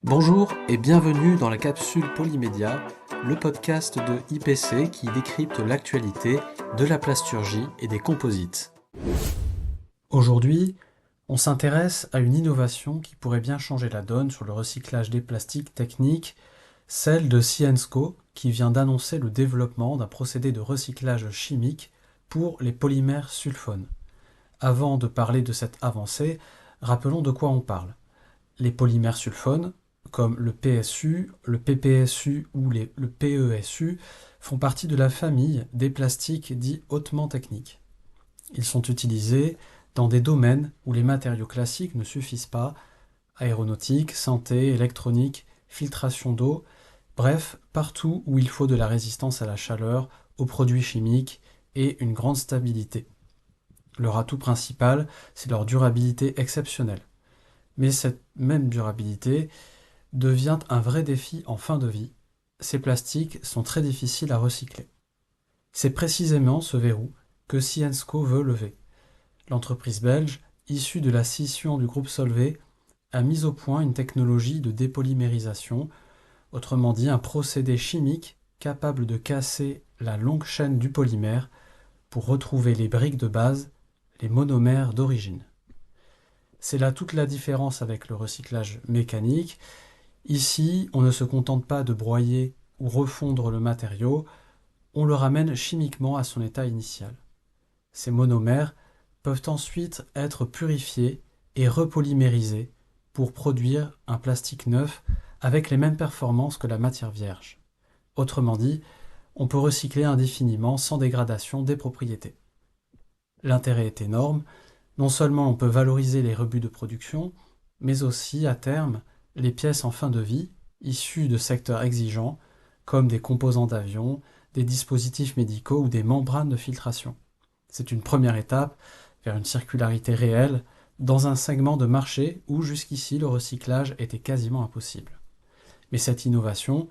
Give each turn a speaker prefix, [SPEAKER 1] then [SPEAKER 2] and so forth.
[SPEAKER 1] Bonjour et bienvenue dans la capsule Polymédia, le podcast de IPC qui décrypte l'actualité de la plasturgie et des composites. Aujourd'hui, on s'intéresse à une innovation qui pourrait bien changer la donne sur le recyclage des plastiques techniques, celle de Syensqo qui vient d'annoncer le développement d'un procédé de recyclage chimique pour les polymères sulfones. Avant de parler de cette avancée, rappelons de quoi on parle. Les polymères sulfones, comme le PSU, le PPSU ou le PESU, font partie de la famille des plastiques dits hautement techniques. Ils sont utilisés dans des domaines où les matériaux classiques ne suffisent pas, aéronautique, santé, électronique, filtration d'eau, bref, partout où il faut de la résistance à la chaleur, aux produits chimiques et une grande stabilité. Leur atout principal, c'est leur durabilité exceptionnelle. Mais cette même durabilité devient un vrai défi en fin de vie. Ces plastiques sont très difficiles à recycler. C'est précisément ce verrou que Syensqo veut lever. L'entreprise belge, issue de la scission du groupe Solvay, a mis au point une technologie de dépolymérisation, autrement dit un procédé chimique capable de casser la longue chaîne du polymère pour retrouver les briques de base, les monomères d'origine. C'est là toute la différence avec le recyclage mécanique. Ici, on ne se contente pas de broyer ou refondre le matériau, on le ramène chimiquement à son état initial. Ces monomères peuvent ensuite être purifiés et repolymérisés pour produire un plastique neuf avec les mêmes performances que la matière vierge. Autrement dit, on peut recycler indéfiniment sans dégradation des propriétés. L'intérêt est énorme. Non seulement on peut valoriser les rebuts de production, mais aussi, à terme, les pièces en fin de vie, issues de secteurs exigeants, comme des composants d'avion, des dispositifs médicaux ou des membranes de filtration. C'est une première étape vers une circularité réelle dans un segment de marché où jusqu'ici le recyclage était quasiment impossible. Mais cette innovation